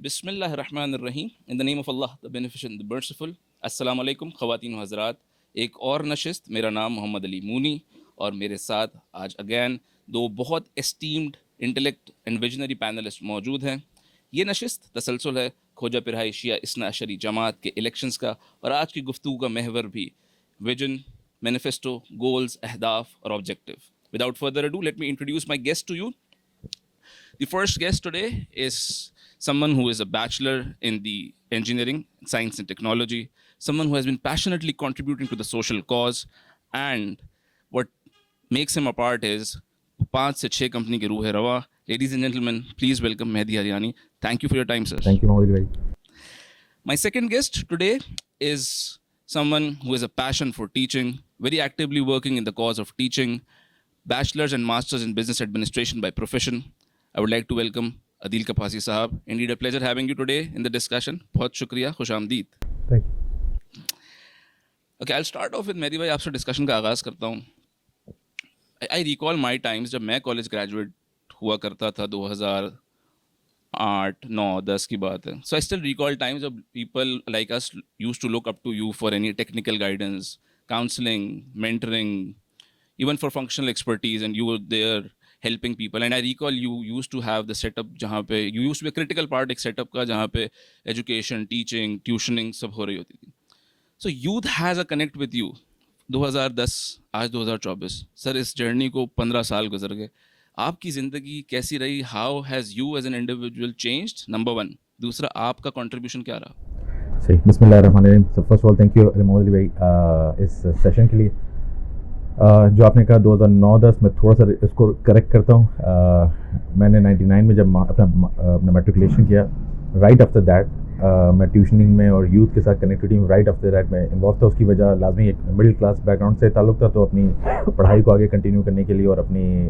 बिस्मिल्लाहिर्रहमानिर्रहीम in the name of Allah the beneficent the merciful. अस्सलाम वालेकुम ख़वातीन व हज़रात। एक और नशिस्त, मेरा नाम मोहम्मद अली मूनी और मेरे साथ आज अगैन दो बहुत esteemed intellect and visionary panelist मौजूद हैं। ये नशिस्त तसलसल है खोजा पिरहाई शिया इस्ना अशरी जमात के इलेक्शंस का, और आज की गुफ्तगू का महवर भी विजन, मैनिफेस्टो, गोल्स, अहदाफ और objective. Without further ado, let me introduce my guest to you. The first guest today is someone who is a bachelor in the engineering, science and technology, someone who has been passionately contributing to the social cause, and what makes him apart is 5 से 6 company के रूह है रवा। Ladies and gentlemen, please welcome Mehdi Haryani. Thank you for your time, sir. Thank you, Mohammed bhai. My second guest today is someone who has a passion for teaching, very actively working in the cause of teaching, bachelor's and master's in business administration by profession. I would like to welcome Adil Kapasi Sahab. Indeed, a pleasure having you today in the discussion. बहुत शुक्रिया, खुश आमदीद. Thank you. Okay, I'll start off with Mehdi भाई, आपसे discussion का आगाज़ करता हूँ. I recall my times जब मैं कॉलेज ग्रेजुएट हुआ करता था 2008, 9, 10 की बात है. So I still recall times of people like us used to look up to you for any technical guidance, counseling, mentoring, even for functional expertise, and you were there helping people. And I recall you used to have the setup जहाँ पे you used to be a critical part एक setup का जहाँ पे education, teaching, tuitioning सब हो रही होती थी. So youth has a connect with you. 2010 आज 2024 सर, इस जर्नी को 15 साल गुजर गए. आपकी ज़िंदगी कैसी रही? How has you as an individual changed? Number one. दूसरा, आपका contribution क्या रहा? सही, बिस्मिल्लाहिर्रहमानिर्रहीम. So first of all, thank you Mohammad भाई इस सेशन के लिए. जो आपने कहा 2009-10 में थोड़ा सा इसको करेक्ट करता हूँ. मैंने 99 में जब अपना मैट्रिकुलेशन किया, राइट आफ्टर दैट मैं ट्यूशनिंग में और यूथ के साथ कनेक्टिविटी में राइट आफ्टर दैट मैं इन्वॉल्व था. उसकी वजह लाजमी एक मिडिल क्लास बैकग्राउंड से ताल्लुक़ था, तो अपनी पढ़ाई को आगे कंटिन्यू करने के लिए और अपनी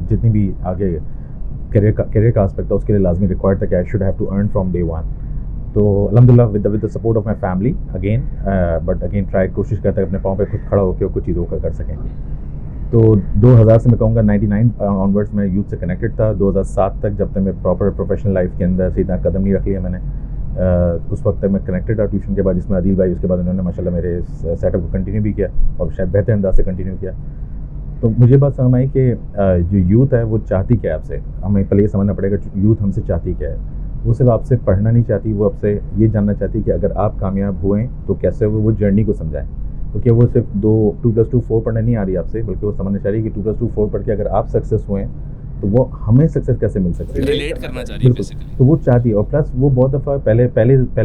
जितनी भी आगे करियर का आस्पेक्ट था उसके लिए लाजमी रिक्वायर्ड था कि I should have to earn from day one. तो अल्हम्दुलिल्लाह with the support of my family again, but again try कोशिश करता है अपने पाँव पे खुद खड़ा होकर कुछ चीज़ों का कर सकें. तो 2000 से मैं कहूँगा 99 ऑनवर्ड्स में यूथ से कनेक्टेड था. 2007 तक जब तक मैं प्रॉपर प्रोफेशनल लाइफ के अंदर सीधा कदम नहीं रख लिया मैंने, उस वक्त तक मैं कनेक्टेड था ट्यूशन के बाद, जिसमें आदिल भाई उसके बाद उन्होंने माशाल्लाह मेरे सेटअप को कंटिन्यू भी किया और शायद बेहतर अंदाज से कंटिन्यू किया. तो मुझे बात समझ आई कि जो यूथ है वो चाहती क्या है आपसे. हमें पहले ये समझना पड़ेगा यूथ हमसे चाहती क्या है. वो सिर्फ आपसे पढ़ना नहीं चाहती, वो आपसे ये जानना चाहती है कि अगर आप कामयाब हुए तो कैसे वो जर्नी को समझाएं. क्योंकि वो सिर्फ 2+2=4 पढ़ने नहीं आ रही आपसे, बल्कि वो समझना चाह रही है कि 2+2=4 पढ़ के अगर आप सक्सेस हुए तो वो हमें सक्सेस कैसे मिल सकती है, रिलेट करना चाह रही है बेसिकली. तो वो चाहती है. और प्लस वो बहुत दफ़ा पहले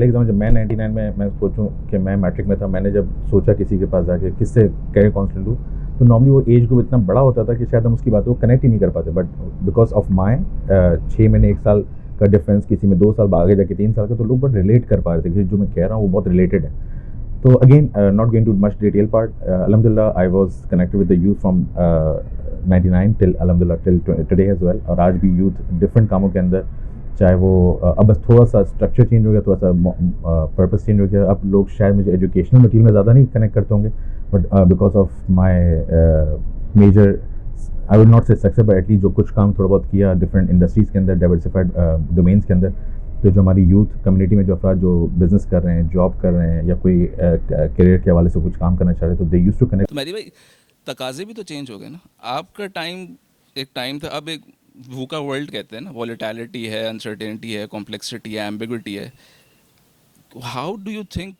एग्जाम जब मैं 99 में मैं सोचूं कि मैं मैट्रिक में था, मैंने जब सोचा किसी के पास जाके किससे कैरियर काउंसलिंग लूँ, तो नॉर्मली वो एज ग्रुप इतना बड़ा होता था कि शायद हम उसकी बातों को कनेक्ट ही नहीं कर पाते. बट बिकॉज ऑफ माई 6 महीने 1 साल का डिफरेंस, किसी में 2 साल आगे जाके 3 साल का, तो लोग बहुत रिलेट कर पा रहे थे कि जो मैं कह रहा हूँ वो बहुत रिलेटेड है. तो again not going to much detail part, अल्हम्दुलिल्लाह I was connected with the youth from 99 till अल्हम्दुलिल्लाह टिल टुडे एज वेल. और आज भी यूथ डिफरेंट कामों के अंदर, चाहे वो अब बस थोड़ा सा स्ट्रक्चर चेंज हो गया, थोड़ा सा पर्पस चेंज हो गया. अब लोग शायद मुझे एजुकेशनल मटीरियल में ज़्यादा नहीं कनेक्ट करते होंगे, but because of my major I would not say success, but at least जो कुछ काम थोड़ा बहुत किया डिफरेंट इंडस्ट्रीज़ के अंदर, डाइवर्सिफाइड डोमेन्स के अंदर, तो जो हमारी यूथ कम्युनिटी में जो अफराद जो बिज़नेस कर रहे हैं, जॉब कर रहे हैं, या कोई करियर के हवाले से कुछ काम करना चाह रहे हैं, तो दे यूज्ड टू कनेक्ट. तो मेहदी भाई, तकाजे भी तो चेंज हो गए ना. आपका टाइम एक टाइम था, अब एक भूखा वर्ल्ड कहते हैं ना. वॉलेटिलिटी है, अनसर्टेनिटी है, कॉम्प्लेक्सिटी है, एम्बिग्विटी है. How do you think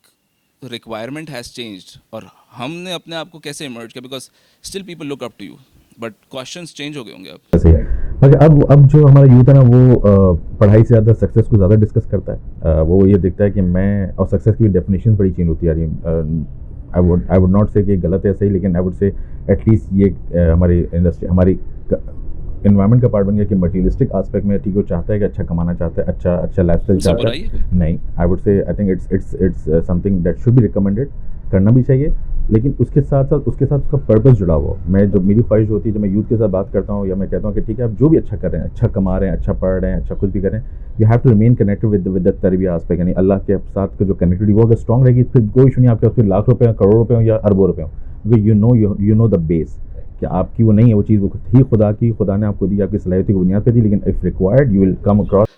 requirement has changed, और हमने अपने आप को कैसे इमर्ज किया? Because still people look up to you, but questions change हो गए होंगे अब. मगर अब जो हमारा यूथ है ना, वो पढ़ाई से ज़्यादा सक्सेस को ज़्यादा डिस्कस करता है. वो ये देखता है कि मैं, और सक्सेस की डेफिनेशन बड़ी चेंज होती आ रही है. आई वुड नॉट से कि गलत है सही, लेकिन आई वुड से एटलीस्ट ये हमारी इंडस्ट्री, हमारी इन्वायरमेंट का पार्ट बन गया कि मटीरियलिस्टिक आस्पेक्ट में ठीक वो चाहता है कि अच्छा कमाना चाहता है, अच्छा लाइफस्टाइल चाहता है. नहीं, आई वुड से आई think it's something that should be recommended, करना भी चाहिए, लेकिन उसके साथ उसका पर्पस जुड़ा हुआ. मैं जब मेरी ख्वाहिश होती है, जब मैं यूथ के साथ बात करता हूँ, या मैं कहता हूँ कि ठीक है आप जो भी अच्छा कर रहे हैं, अच्छा कमा रहे हैं, अच्छा पढ़ रहे हैं, अच्छा कुछ भी कर रहे हैं, you have to remain connected with the तरबिया आस्पेक्ट. यानी अल्लाह के साथ का जो कनेक्टिविटी वो अगर स्ट्रॉन्ग रहेगी, फिर कोई इशू नहीं आपके पास लाख रुपये, करोड़ रुपये हो या अरबों रुपये हो, क्योंकि यू नो द बेस. कि आपकी वो नहीं है वो चीज़, वो ही खुदा ने आपको दी, आपकी सलाहियत की बुनियाद पे दी, लेकिन if required you will come across.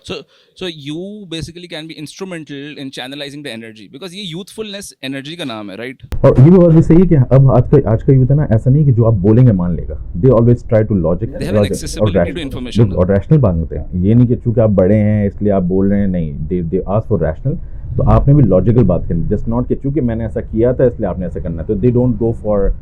So you basically can be instrumental in channelizing the energy because ये youthfulness energy का नाम है, right? और ये भी बात भी सही है कि अब आज का यूथ है ना, ऐसा नहीं कि जो आप बोलेंगे मान लेगा, they always try to logic They have an accessibility to information. और रैशनल मांगते हैं। ये नहीं कि चूंकि आप बड़े हैं इसलिए आप बोल रहे हैं, नहीं, दे आस्क फॉर रैशनल। तो आपने भी लॉजिकल बात करनी, जस्ट नॉट कि चूंकि मैंने ऐसा किया था इसलिए आपने ऐसा करना है। तो they don't go for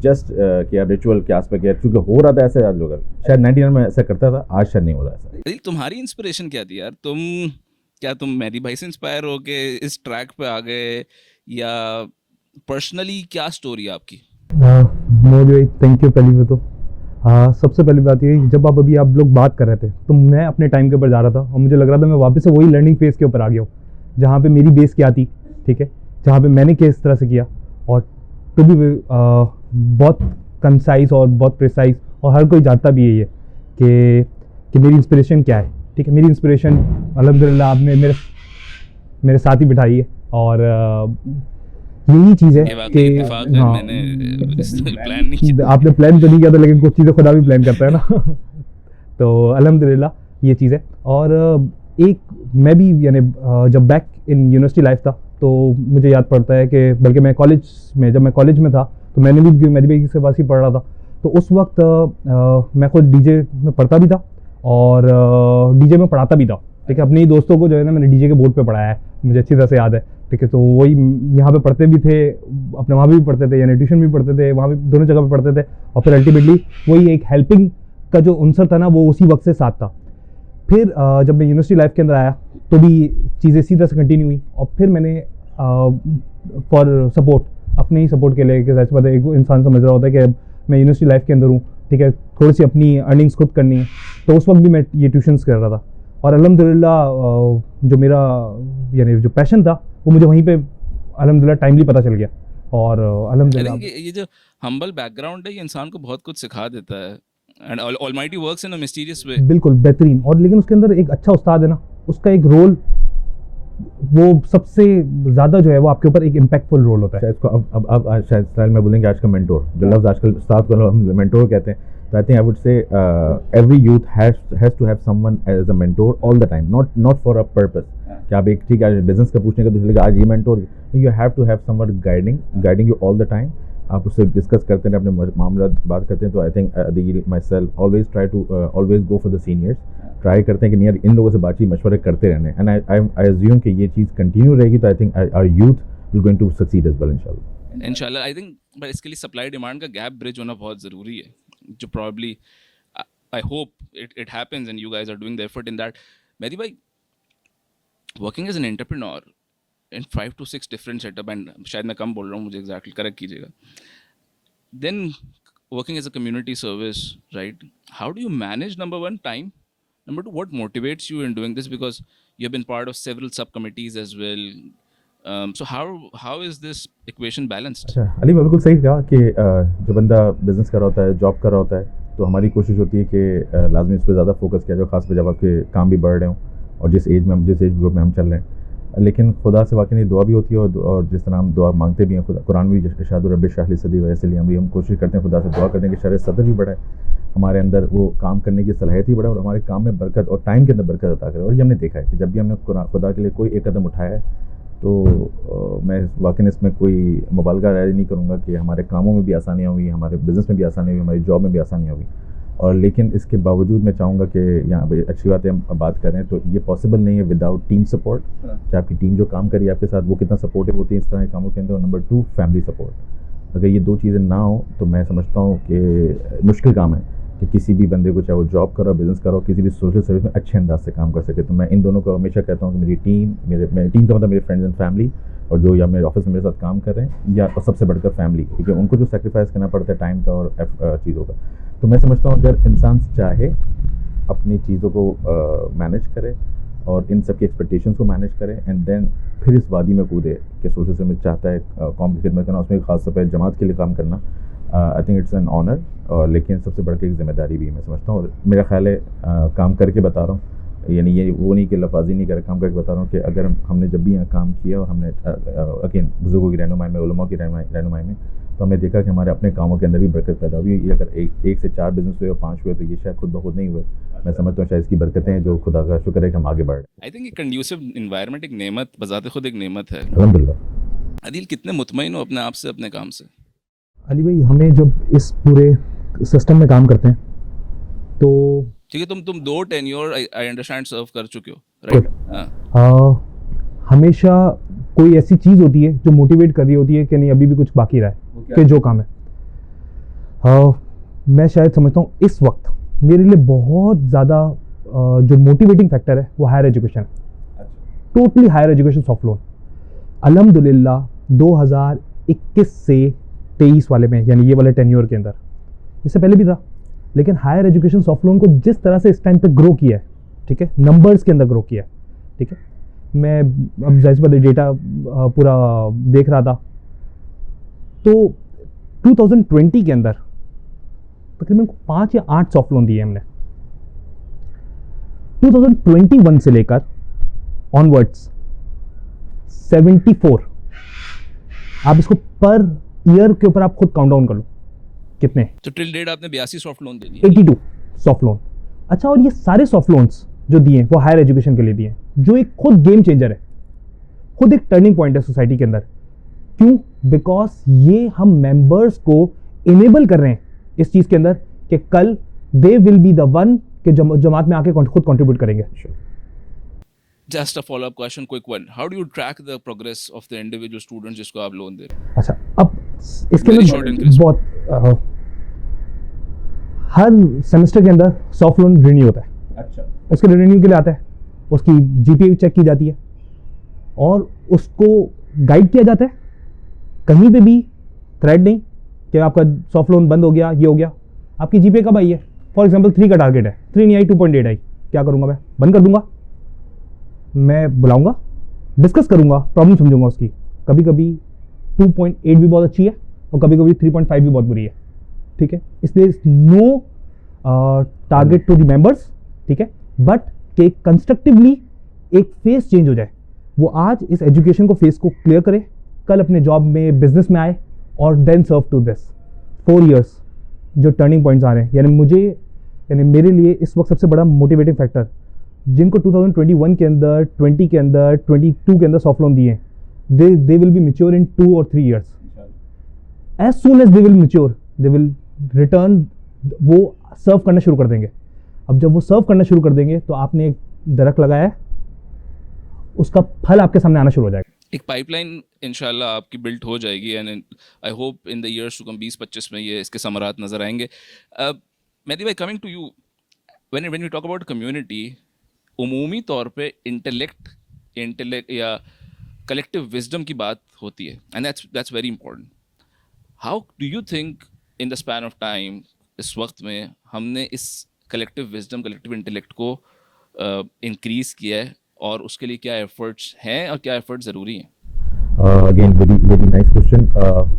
just कि यार रिचुअल के आस्पेक्ट, यार चूंकि हो रहा था ऐसे, आज लोग शायद 99 में ऐसा करता था, आज शायद नहीं हो रहा ऐसा। दिल, तुम्हारी इंस्पिरेशन क्या थी यार? तुम मेहदी भाई से इंस्पायर हो के इस ट्रैक पे आ गए, या पर्सनली क्या स्टोरी है आपकी? मोदी भाई थैंक यू। पहली में तो सबसे पहली बात ये, जब आप लोग बात कर रहे थे तो मैं अपने टाइम के ऊपर जा रहा था और मुझे लग रहा था मैं वापस से वही लर्निंग फेज़ के ऊपर आ गया हूँ जहाँ पे मेरी बेस क्या थी, ठीक है, जहाँ पे मैंने किस तरह से किया। और तो भी बहुत कंसाइज और बहुत प्रिसाइज, और हर कोई जानता भी है ये कि मेरी इंस्पिरेशन क्या है, ठीक है। मेरी इंस्पिरेशन अल्हम्दुलिल्लाह आपने मेरे साथ ही बिठाई है, और यही चीज़ है कि हाँ, मैंने प्लान नहीं किया। आपने प्लान तो नहीं किया था, लेकिन कुछ चीज़ें खुदा भी प्लान करता है ना। तो अल्हम्दुलिल्लाह ये चीज़ है। और एक मैं भी यानी जब बैक इन यूनिवर्सिटी लाइफ था तो मुझे याद पड़ता है कि बल्कि जब मैं कॉलेज में था तो मैंने भी मेहदी भाई के पास ही पढ़ रहा था। तो उस वक्त मैं खुद डीजे में पढ़ता भी था और डीजे में पढ़ाता भी था, ठीक है। अपने ही दोस्तों को जो है ना मैंने डीजे के बोर्ड पे पढ़ाया है, मुझे अच्छी तरह से याद है, ठीक है। तो वही यहाँ पे पढ़ते भी थे, अपने वहाँ भी पढ़ते थे, यानी ट्यूशन भी पढ़ते थे, वहाँ भी दोनों जगह पे पढ़ते थे। और फिर अल्टीमेटली वही एक हेल्पिंग का जो अंसर था ना वो उसी वक्त से साथ था। फिर जब मैं यूनिवर्सिटी लाइफ के अंदर आया तो भी चीज़ें इसी तरह से कंटिन्यू हुई, और फिर मैंने फॉर सपोर्ट, अपने ही सपोर्ट के लिए, कि सच बात है एक इंसान समझ रहा होता है कि मैं यूनिवर्सिटी लाइफ के अंदर हूँ, ठीक है, थोड़ी सी अपनी अर्निंग्स खुद करनी है। तो उस वक्त भी मैं ये ट्यूशन्स कर रहा था, और अल्हम्दुलिल्लाह जो मेरा यानी जो पैशन था वो मुझे वहीं पे अल्हम्दुलिल्लाह टाइमली पता चल गया। और अल्हम्दुलिल्लाह ये जो हम्बल बैकग्राउंड है ये इंसान को बहुत कुछ सिखा देता है, and almighty works in a mysterious way. बिल्कुल बेहतरीन। और लेकिन उसके अंदर एक अच्छा उस्ताद है ना, उसका एक रोल, वो सबसे ज़्यादा जो है वो आपके ऊपर एक इम्पैक्टफुल रोल होता है। शायद इसको अब शायद स्टाइल में बोलेंगे आज का मेंटोर, जो लफ्ज़ आजकल उस्ताद को हम मेंटोर कहते हैं। तो I think I would say every youth has to have someone as a mentor all the time, not for a purpose कि आप एक ठीक है बिजनेस का पूछने का तो चलेगा आज ये mentor, you have to have someone guiding you all the time. आप उससे डिस्कस करते हैं, अपने मामला बात करते हैं। तो I think myself always try to always go for the seniors, try करते हैं कि नियर इन लोगों से बातचीत मशवरे करते रहने। एंड आई अज्यूम कि ये चीज़ कंटिन्यू रहेगी। तो I think our youth will going to succeed as well इंशाल्लाह। आई थिंक बट इसके लिए सप्लाई डिमांड का गैप ब्रिज होना बहुत ज़रूरी है, जो probably I hope it happens and you guys are doing the effort in that. Mehdi भाई, working as an entrepreneur in 5 to 6 different setup, and शायद मैं कम बोल रहा हूँ, मुझे exactly correct कीजिएगा, then working as a community service, right, how do you manage, number one, time, number two, what motivates you in doing this, because you have been part of several subcommittees as well, so how is this equation balanced? अच्छा अली, बिल्कुल सही कहा कि जो बंदा business कर रहा होता है, जॉब कर रहा होता है, तो हमारी कोशिश होती है कि लाजमी इस पर ज़्यादा फोकस किया जाए, खासकर जब आपके काम भी बढ़ रहे हों और जिस एज ग्रुप में हम चल रहे हैं। लेकिन खुदा से वाकई दुआ भी होती है, और जिस तरह हम दुआ मांगते भी हैं, खुदा कुरान में भी इरशाद रब्बि इश्रह ली सदरी वैसे लिए हम कोशिश करते हैं, खुदा से दुआ करते हैं कि शर सदर भी बढ़ाए, हमारे अंदर वो काम करने की सलाहियत ही बढ़े और हमारे काम में बरकत और टाइम के अंदर बरकत अता करे। और ये हमने देखा है कि जब भी हमने खुदा के लिए कोई एक कदम उठाया है तो मैं वाकई इसमें कोई मुबालगा राय नहीं करूँगा कि हमारे कामों में भी आसानियाँ हुई, हमारे बिज़नेस में भी आसानी हुई, हमारी जॉब में भी आसानियाँ हुई। और लेकिन इसके बावजूद मैं चाहूँगा कि यहाँ पे अच्छी बात है हम बात करें तो ये पॉसिबल नहीं है विदाउट टीम सपोर्ट, कि आपकी टीम जो काम करी आपके साथ वो कितना सपोर्टिव होती है इस तरह के कामों के अंदर। और नंबर 2, फैमिली सपोर्ट। अगर ये दो चीज़ें ना हो तो मैं समझता हूँ कि मुश्किल काम है कि किसी भी बंदे को, चाहे वो जॉब करो, बिज़नेस करो, किसी भी सोशल सर्विस में अच्छे अंदाज से काम कर सके। तो मैं इन दोनों को हमेशा कहता हूँ कि मेरी टीम का मतलब मेरे फ्रेंड्स एंड फैमिली, और जो या मेरे ऑफिस में मेरे साथ काम कर रहे हैं, या सबसे बढ़कर फैमिली, क्योंकि उनको जो सेक्रीफाइस करना पड़ता है टाइम का और चीज़ों का। तो मैं समझता हूँ अगर इंसान चाहे अपनी चीज़ों को मैनेज करे और इन सब की एक्सपेक्टेशंस को मैनेज करे, एंड देन फिर इस वादी में कूदे कि सोशल सर्विस चाहता है कौम की खिदमत करना, उसमें खास तौर पर जमात के लिए काम करना, I think it's an honour. और लेकिन सबसे बढ़ के एक जिम्मेदारी भी मैं समझता हूँ। और मेरा ख्याल है काम करके बता रहा हूँ यानी ये वो नहीं कि लफाजी नहीं कर काम करके बता रहा हूँ कि अगर हमने जब भी यहाँ काम किया और हमने अगेन बुजुर्गों की रहनुमाई में, उलमा की रहनुमाई में, तो हमने देखा कि हमारे अपने कामों के अंदर भी बरकत पैदा हुई। ये अगर एक से 4 बिजनेस हुए और 5 हुए तो ये शायद खुद ब खुद नहीं हुए। मैं समझता हूँ शायद इसकी बरकतें हैं जो खुदा का शुक्र है कि हम आगे बढ़ रहे आई थिंक एक कंड्यूसिव इन्वायरमेंट एक नेमत बजाते खुद एक नेमत है। हैं अल्हम्दुलिल्लाह। आदिल, कितने मुतमईन हो अपने आप से, अपने काम से? अली भाई, हमें जब इस पूरे सिस्टम में काम करते हैं तो ठीक है, तुम 2 टेन्योर आई अंडरस्टैंड सर्व कर चुके हो, Good. राइट? हाँ, हमेशा कोई ऐसी चीज़ होती है जो मोटिवेट कर रही होती है कि नहीं अभी भी कुछ बाकी रहा है कि जो काम है। मैं शायद समझता हूँ इस वक्त मेरे लिए बहुत ज़्यादा जो मोटिवेटिंग फैक्टर है वो हायर एजुकेशन है। Totally higher education soft loan अल्हम्दुलिल्लाह 2021 से 23 वाले में, यानी ये वाले टेन्योर के अंदर, इससे पहले भी था, लेकिन हायर एजुकेशन सॉफ्ट लोन को जिस तरह से इस टाइम पे ग्रो किया है, ठीक है, नंबर्स के अंदर ग्रो किया है, ठीक है। मैं अब जाहिर सी बात है डेटा पूरा देख रहा था तो 2020 के अंदर तकरीबन 5 या 8 सॉफ्ट लोन दिए हमने। 2021 से लेकर ऑनवर्ड्स 74, आप इसको पर ईयर के ऊपर आप खुद काउंट डाउन कर लो कितने, तो टिल डेट आपने 82 सॉफ्ट लोन दे दिए। 82 सॉफ्ट लोन। अच्छा, और ये सारे सॉफ्ट लोन्स जो दिए हैं वो हायर एजुकेशन के लिए दिए हैं, जो एक खुद गेम चेंजर है, खुद एक टर्निंग पॉइंट है सोसाइटी के अंदर। क्यों? बिकॉज ये हम मेंबर्स को इनेबल कर रहे हैं इस चीज़ के अंदर कि कल दे विल बी द वन कि जमात में आके खुद कंट्रीब्यूट करेंगे। Just a follow up question, quick one, how do you track the progress of the individual students जिसको आप लोन दे रहे हैं? अच्छा, अब इसके Very short and अंदर crisp. बहुत हर सेमेस्टर के अंदर सॉफ्ट लोन रिन्यू होता है। अच्छा, उसके रिन्यू के लिए आता है, उसकी जीपीए चेक की जाती है और उसको गाइड किया जाता है। कहीं पे भी थ्रेड नहीं कि आपका सॉफ्ट लोन बंद हो गया, ये हो गया। आपकी जीपीए कब आई है? फॉर एग्जांपल 3 का टारगेट है, 3 नहीं आई, 2.8 आई, क्या करूंगा मैं? बंद कर दूंगा। मैं बुलाऊंगा, डिस्कस करूंगा, प्रॉब्लम समझूंगा उसकी। कभी कभी 2.8 भी बहुत अच्छी है और कभी कभी 3.5 भी बहुत बुरी है, ठीक है। इसलिए no target to the members, ठीक है, बट कि कंस्ट्रक्टिवली एक फेस चेंज हो जाए। वो आज इस एजुकेशन को फेस को क्लियर करे, कल अपने जॉब में बिजनेस में आए और then serve to this 4 years जो टर्निंग पॉइंट्स आ रहे हैं। यानी मेरे लिए इस वक्त सबसे बड़ा मोटिवेटिंग फैक्टर, जिनको 2021 के अंदर, 20 के अंदर, 22 के अंदर सॉफ्ट लोन दिए, they will be mature in 2 और 3 years. As soon as they will mature, they will return, वो सर्व करना शुरू कर देंगे। अब जब वो सर्व करना शुरू कर देंगे तो आपने एक दरख्त लगाया है, उसका फल आपके सामने आना शुरू हो जाएगा। एक पाइपलाइन इंशाल्लाह आपकी बिल्ट हो जाएगी and I hope in the years to come 20-25 में ये इसके समरात नज़र आएंगे। मेहदी भाई, coming to you, when we talk about community, उमूमी तौर पे इंटेलेक्ट या कलेक्टिव विजडम की बात होती है and that's very important. How do you think in the span of time, इस वक्त में हमने इस कलेक्टिव विजडम, कलेक्टिव इंटेलेक्ट को इंक्रीज़ किया है और उसके लिए क्या एफर्ट्स हैं और क्या एफर्ट्स ज़रूरी हैं? Again very nice question.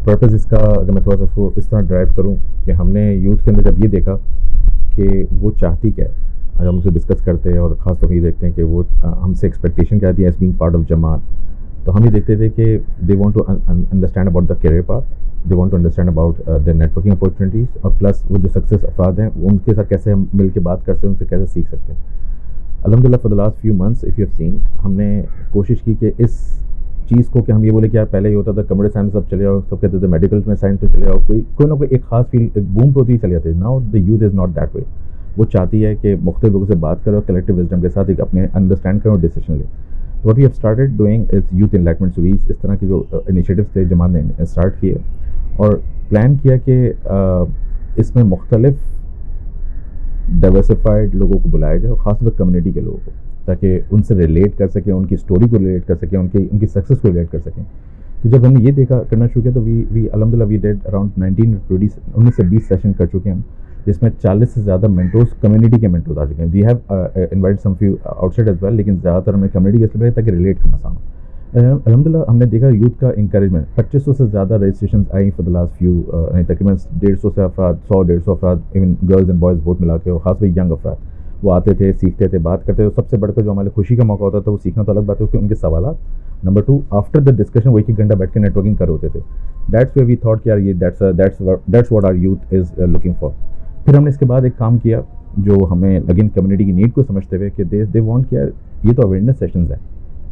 Purpose इसका अगर मैं थोड़ा सा इसको इस तरह ड्राइव करूं कि हमने यूथ के अंदर जब ये देखा कि वो चाहती क्या है, आज हम उसे डिस्कस करते हैं और ख़ास तौर पर ये देखते हैं कि वो हमसे एक्सपेक्टेशन क्या थी as being part of Jamaat. तो हम ये देखते थे कि they want to understand about the career path, they want to understand about the networking opportunities, और प्लस वो जो सक्सेस अफराद हैं उनके साथ कैसे हम मिल के बात कर सकते हैं, उनसे कैसे सीख सकते हैं। अल्हम्दुलिल्लाह for the last few months if you have seen, हमने कोशिश की कि इस चीज़ को कि हम ये बोले कि यार पहले ही होता था कंप्यूटर साइंस सब चले जाओ, सब कहते थे मेडिकल में साइंस में चले जाओ, कोई ना कोई एक खास फील्ड एक बूम पे होती ही चले जाते। Now the youth is not that way. वो चाहती है कि मुख्तलिफ लोगों से बात करो, कलेक्टिव विजडम के साथ एक अपने अंडरस्टैंड करो और डिसीजन ले। तो what we have started doing is youth enlightenment series. इस तरह के जो इनिशिएटिव्स थे जमात ने स्टार्ट किए और प्लान किया कि इसमें मुख्तलिफ डाइवर्सिफाइड लोगों को बुलाया जाए, ख़ासतौर पर कम्युनिटी के लोगों को, ताकि उनसे रिलेट कर सकें, उनकी स्टोरी को रिलेट कर सकें, उनकी सक्सेस को रिलेट कर सकें। तो जब हमने ये देखा करना शुरू किया तो वी अल्हम्दुलिल्लाह वी डिड अराउंड 19 से 20 सेशन कर चुके हैं हम, जिसमें 40 से ज़्यादा मेंटोर्स, कम्युनिटी के मेंटोर्स आ चुके हैं। We have invited some few outside as well, लेकिन ज़्यादातर हमने कम्युनिटी के इसलिए ताकि रिलेट करना आसान हो। अल्हम्दुलिल्लाह हमने देखा यूथ का इंकरेजमेंट, 2500 से ज़्यादा registration I for the last few, तकरीबन 150 से अफराद, 100-150 अफराद, इवन गर्ल्स एंड बॉयज़ बहुत मिला के, और ख़ासकर यंग अफराद वो आते थे, सीखते थे, बात करते थे। तो सबसे बढ़कर जो हमारे लिए खुशी का मौका होता था वो सीखना तो अलग बात है कि उनके सवाल। नंबर 2, आफ्टर द डिस्कशन वो 1-1 घंटा बैठ के नेटवर्किंग कर होते थे। दैट्स वे वी थॉट कि यार ये that's what our youth is looking for. फिर हमने इसके बाद एक काम किया जो हमें अगेन कम्युनिटी की नीड को समझते हुए कि दे वांट कि यार ये तो अवेयरनेस सेशंस है,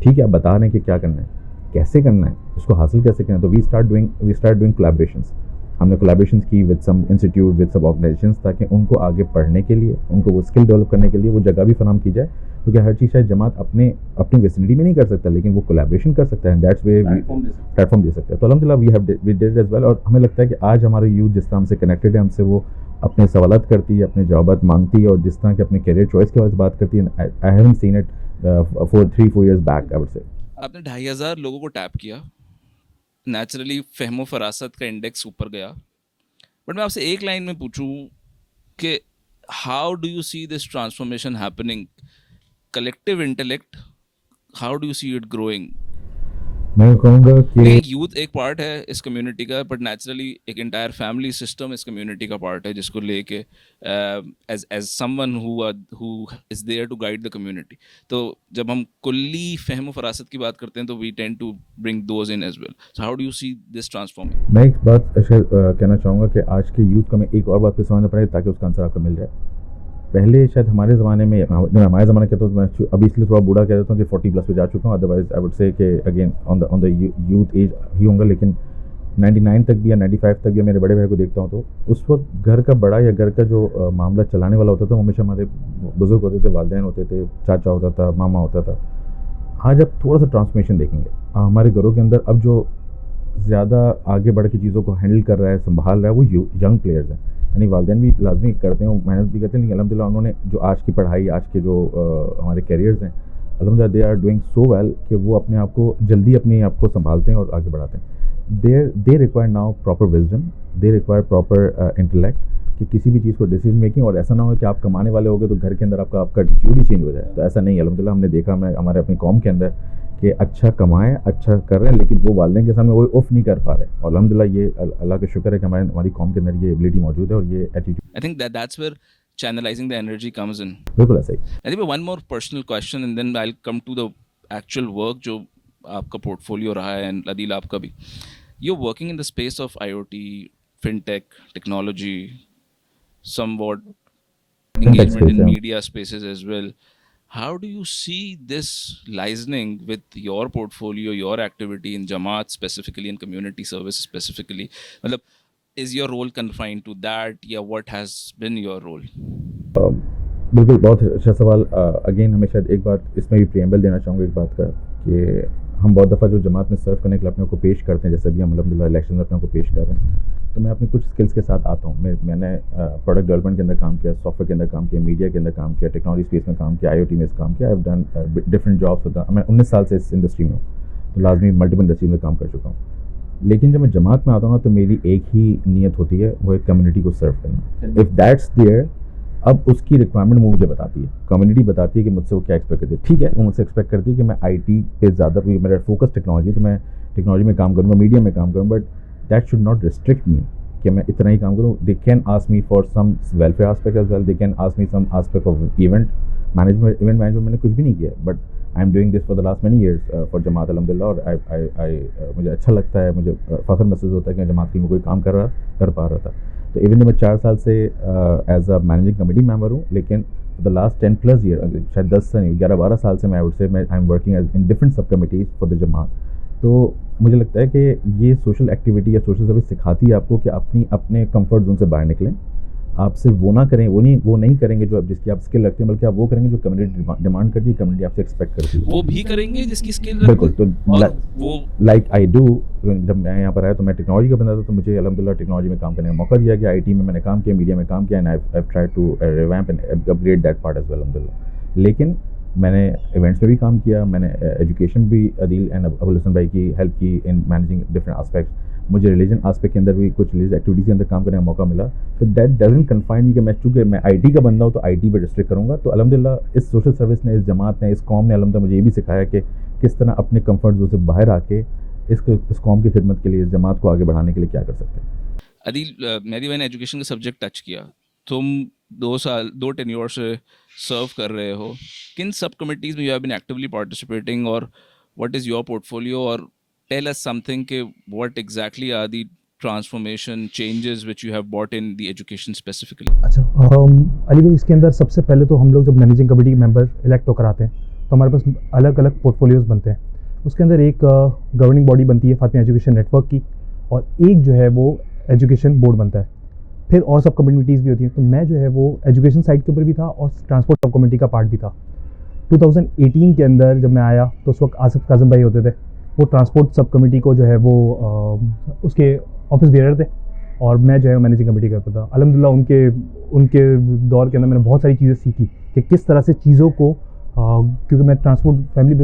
ठीक है, आप बता रहे हैं कि क्या करना है, कैसे करना है, इसको हासिल कैसे करना है। तो वी स्टार्ट डूइंग कोलैबोरेशंस। हमने कोलैबोरेशंस की विद सम इंस्टीट्यूट, विद सब ऑर्गेनाइजेशंस, ताकि उनको आगे पढ़ने के लिए, उनको वो स्किल डेवलप करने के लिए वो जगह भी फराहम की जाए। क्योंकि हर चीज़ शायद जमात अपनी विसिनिटी में नहीं कर सकता, लेकिन वो कोलैबोरेशन कर सकता है। दैट्स वे प्लेटफॉर्म दे सकता है। तो अल्हम्दुलिल्लाह वी डिड एज वेल। और हमें लगता है कि आज हमारे यूथ जिस तरह हमसे कनेक्टेड है, हमसे वो अपने सवालात करती है, अपने जवाबात मांगती है, और जिस तरह के अपने करियर चॉइस के बारे में बात करती है, I haven't seen it 3-4 years back I would से। आपने 2500 लोगों को टैप किया, नेचुरली फहमो फरासत का इंडेक्स ऊपर गया। बट मैं आपसे एक लाइन में पूछूं कि how do you see this transformation happening, collective intellect, how do you see it growing? मैं कहूँगा कि यूथ एक पार्ट है इस कम्युनिटी का, बट नेचुरली एक इंटायर फैमिली सिस्टम इस कम्युनिटी का पार्ट है, जिसको लेके as someone who is there to guide the community. तो जब हम कुल्ली फहम फरासत की बात करते हैं तो we tend to bring those in as well. So how do you see this transforming? मैं एक बात कहना चाहूँगा कि आज के यूथ को मैं एक और बात पे समझना पड़ेगा ताकि उसका आंसर आपको मिल जाए। पहले शायद हमारे ज़माने में, हमारे ज़माने कहता हूँ, मैं अभी इसलिए थोड़ा बूढ़ा कह देता हूँ कि 40+ पे जा चुका हूँ, अदरवाइज आई वुड से कि again on the youth age ही होंगे। लेकिन 99 तक भी या 95 तक भी मेरे बड़े भाई को देखता हूँ तो उस वक्त घर का बड़ा या घर का जो मामला चलाने वाला होता था वो हमेशा हमारे बुज़ुर्ग होते थे, वालिदैन होते थे, चाचा होता था, मामा होता था। आज आप थोड़ा सा ट्रांसफॉर्मेशन देखेंगे हमारे घरों के अंदर। अब जो ज़्यादा आगे बढ़ के चीज़ों को हैंडल कर रहा है, संभाल रहा है, वो यंग प्लेयर्स हैं। यानी वालिदैन भी लाजमी करते हैं, मेहनत भी करते हैं, लेकिन अल्हम्दुलिल्लाह उन्होंने जो आज की पढ़ाई, आज के जो हमारे करियर्स हैं, अल्हम्दुलिल्लाह they are doing so well कि वो अपने आप को जल्दी अपने आप को संभालते हैं और आगे बढ़ाते हैं। They require now proper wisdom, they require proper intellect कि किसी भी चीज़ को डिसीजन मेकिंग। और ऐसा ना हो कि आप कमाने वाले हो गए तो घर के अंदर आपका एटीट्यूड ही चेंज हो जाए। तो ऐसा नहीं है। अल्हम्दुलिल्लाह हमने देखा हमारे अपनी कौम के अंदर कि अच्छा कमाएं, अच्छा कर रहे हैं, लेकिन वो वालिदैन के सामने वो ऑफ नहीं कर पा रहे। और अल्हम्दुलिल्लाह ये अल्लाह का शुक्र है कि हमारी कौम के अंदर ये एबिलिटी मौजूद है और ये attitude. I think that's where channelizing the energy comes in. बिल्कुल ऐसा ही। I think one more personal question and then I'll come to the actual work जो आपका portfolio रहा है, and Adil आपका भी. You're working in the space of IoT, fintech, technology, somewhat engagement space, in yeah. media spaces as well. How do you see this liaising with your portfolio, your activity in Jamaat specifically and community service specifically? मतलब is your role confined to that, या what has been your role? बिल्कुल, बहुत अच्छा सवाल। Again हमें शायद एक बात इसमें भी प्रियम्बल देना चाहूँगा इस बात का कि हम बहुत दफ़ा जो जमात में सर्व करने के लिए अपने को पेश करते हैं, जैसे अभी हम अल्हम्दुलिल्लाह इलेक्शन में अपने को पेश कर रहे हैं, तो मैं अपनी कुछ स्किल्स के साथ आता हूँ। मैंने प्रोडक्ट डेवलपमेंट के अंदर काम किया, सॉफ्टवेयर के अंदर काम किया, मीडिया के अंदर काम किया, टेक्नोलॉजी स्पेस में काम किया, IoT में काम किया। I have done different jobs. मैं 19 साल से इस इंडस्ट्री में हूँ, तो लाजमी मल्टीपल इंडस्ट्री में काम कर चुका हूँ। लेकिन जब मैं जमात में आता हूँ ना, तो मेरी एक ही नीयत होती है, वो एक कम्युनिटी को सर्व करना। इफ़ दैट्स देयर, अब उसकी रिक्वायरमेंट मुझे बताती है, कम्युनिटी बताती है कि मुझसे वो क्या एक्सपेक्ट करती है। ठीक है, वो मुझसे एक्सपेक्ट करती है कि मैं IT पे ज़्यादा, मेरा फोकस टेक्नोलॉजी, तो मैं टेक्नोलॉजी में काम करूँगा, मीडिया में काम करूँगा, but that should not restrict me कि मैं इतना ही काम करूँ। They can ask me for some welfare aspect as well, they can ask me some aspect of event management. मैंने कुछ भी नहीं किया, but I am doing this for the last many years for जमात अल्हम्दुलिल्लाह। और मुझे अच्छा लगता है, मुझे फ़ख्र महसूस होता है कि जमात के लिए मैं कोई काम कर पा रहा था। तो इवन जो मैं 4 साल से as a managing committee member हूँ, लेकिन फॉर द लास्ट 10+ ईयर, शायद 10 से नहीं 11-12 साल से मैं आई वुड से I am working in different सब कमिटीज़ फॉर द जमात। तो मुझे लगता है कि ये सोशल एक्टिविटी या सोशल सर्विस सिखाती है आपको कि अपने कंफर्ट जोन से बाहर निकलें। आप सिर्फ वो ना करें, वो नहीं करेंगे जो जिसकी आप स्किल रखते हैं, बल्कि आप वो करेंगे जो कम्युनिटी डिमांड करती है, कम्युनिटी आपसे एक्सपेक्ट करती है। वो भी करेंगे जिसकी स्किल बिल्कुल। तो वो लाइक आई डू, जब मैं यहाँ पर आया तो मैं टेक्नोलॉजी का बंदा था, तो मुझे अल्हम्दुलिल्लाह टेक्नोलॉजी में काम करने का मौका दिया गया। IT में मैंने काम किया, मीडिया में काम किया, and I have tried to revamp and upgrade that part as well अल्हम्दुलिल्लाह। लेकिन मैंने इवेंट्स में भी काम किया, मैंने एजुकेशन भी अदील एंड अबुल हसन भाई की हेल्प की इन मैनेजिंग डिफरेंट आस्पेक्ट्स। मुझे रिलीजन आस्पेक्ट के अंदर भी कुछ रिलीजियस एक्टिविटीज़ के अंदर काम करने का मौका मिला। तो दैट डजंट कन्फाइन मी कि मैं, चूँकि मैं IT का बंदा हूँ तो IT पे रिस्ट्रिक्ट करूँगा। तो अल्हम्दुलिल्लाह इस सोशल सर्विस ने, इस जमात ने, इस कौम ने अल्हम्दुलिल्लाह मुझे ये भी सिखाया कि किस तरह अपने कंफर्ट जोन से बाहर आके इस कौम की खिदमत के लिए, इस जमात को आगे बढ़ाने के लिए क्या कर सकते हैं। अदील, मेरी मैंने एजुकेशन का सब्जेक्ट टच किया। तुम दो टेन्योर से सर्व कर रहे हो, किन सब कमिटीज़ में you have been actively participating, और व्हाट इज़ योर पोर्टफोलियो, और टेल अस समथिंग कि what exactly are the transformation changes which you have bought in the education specifically. अच्छा, अली भाई, इसके अंदर सबसे पहले तो हम लोग जब मैनेजिंग कमेटी मेंबर इलेक्ट होकर आते हैं तो हमारे पास अलग अलग पोर्टफोलियोज बनते हैं। उसके अंदर एक गवर्निंग बॉडी बनती है फातिमा एजुकेशन नेटवर्क की, और एक जो है वो एजुकेशन बोर्ड बनता है। फिर और सब कम्युनिटीज़ भी होती हैं। तो मैं जो है वो एजुकेशन साइड के ऊपर भी था और ट्रांसपोर्ट सब कमेटी का पार्ट भी था। 2018 के अंदर जब मैं आया तो उस वक्त आसिफ काज़म भाई होते थे, वो ट्रांसपोर्ट सब कमेटी को जो है वो उसके ऑफिस बेरर थे, और मैं जो है मैनेजिंग कमेटी करता था। अल्हम्दुलिल्लाह उनके दौर के अंदर मैंने बहुत सारी चीज़ें सीखी कि किस तरह से चीज़ों को, क्योंकि मैं ट्रांसपोर्ट फैमिली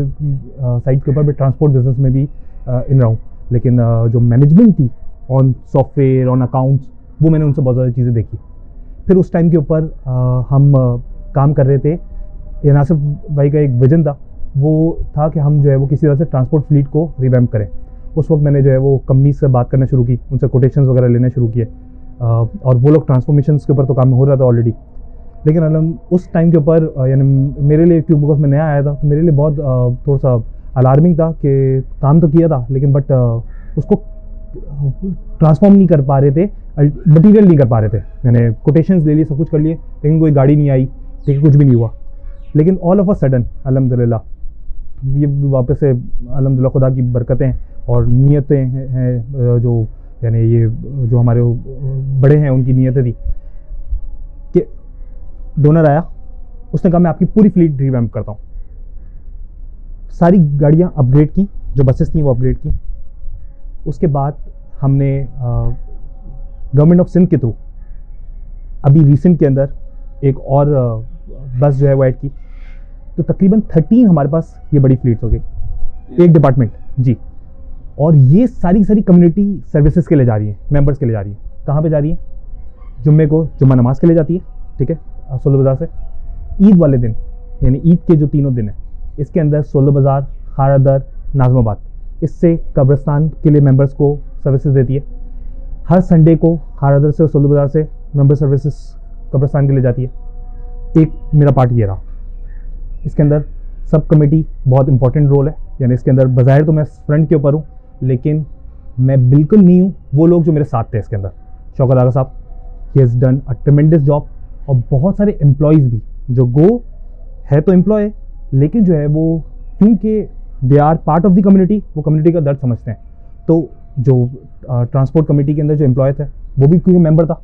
साइड के ऊपर भी ट्रांसपोर्ट बिजनेस में भी इन रहा हूँ, लेकिन जो मैनेजमेंट थी ऑन सॉफ्टवेयर ऑन अकाउंट्स, वो मैंने उनसे बहुत ज़्यादा चीज़ें देखी। फिर उस टाइम के ऊपर हम काम कर रहे थे। ये नासिफ भाई का एक विजन था, वो था कि हम जो है वो किसी तरह से ट्रांसपोर्ट फ्लीट को रिवैम्प करें। उस वक्त मैंने जो है वो कंपनी से बात करना शुरू की, उनसे कोटेशंस वगैरह लेना शुरू किए, और वो लोग ट्रांसफॉर्मेशन के ऊपर तो काम हो रहा था ऑलरेडी। लेकिन उस टाइम के ऊपर यानी मेरे लिए, क्योंकि बिकॉज मैं नया आया था, तो मेरे लिए बहुत थोड़ा सा अलार्मिंग था कि काम तो किया था लेकिन बट उसको ट्रांसफॉर्म नहीं कर पा रहे थे, मटीरियल नहीं कर पा रहे थे। मैंने कोटेशंस ले लिए, सब कुछ कर लिए, लेकिन कोई गाड़ी नहीं आई, ठीक है, कुछ भी नहीं हुआ। लेकिन ऑल ऑफ अ सडन अल्हम्दुलिल्लाह ये वापस से अल्हम्दुलिल्लाह खुदा की बरकतें और नीयतें हैं जो, यानी ये जो हमारे बड़े हैं उनकी नीयतें थी कि डोनर आया, उसने कहा मैं आपकी पूरी फ्लीट रिवैम्प करता हूँ। सारी गाड़ियाँ अपग्रेड की, जो बसेस थी वो अपग्रेड की। उसके बाद हमने गवर्नमेंट ऑफ सिंध के थ्रू अभी रिसेंट के अंदर एक और बस जो है वो ऐड की, तो तकरीबन 13 हमारे पास ये बड़ी फ्लीट्स हो गई, एक डिपार्टमेंट जी। और ये सारी सारी कम्युनिटी सर्विसेज के लिए जा रही है, मेंबर्स के लिए जा रही है। कहाँ पे जा रही है? जुम्मे को जुम्मा नमाज के लिए जाती है, ठीक है, 16 बाज़ार से। ईद वाले दिन, यानी ईद के जो 3 दिन हैं, इसके अंदर 16 बाज़ार, खारदर, नाज़माबाद, इससे कब्रिस्तान के लिए मेंबर्स को सर्विसेज देती है। हर संडे को खारदर से और 16 बाज़ार से मेंबर सर्विसेज कब्रिस्तान के लिए जाती है। एक मेरा पार्ट ये रहा। इसके अंदर सब कमेटी बहुत इंपॉर्टेंट रोल है, यानी इसके अंदर बज़ाहिर तो मैं फ्रंट के ऊपर हूँ, लेकिन मैं बिल्कुल नहीं हूँ। वो लोग जो मेरे साथ थे इसके अंदर, शौकत आगा साहब, he has done a ट्रेमेंडस job, और बहुत सारे एम्प्लॉयज़ भी जो गो है तो एम्प्लॉय, लेकिन जो है वो क्योंकि they are part of the community, वो कम्युनिटी का दर्द समझते हैं। तो जो ट्रांसपोर्ट कमेटी के अंदर जो एम्प्लॉय थे, वो भी क्योंकि मेंबर था,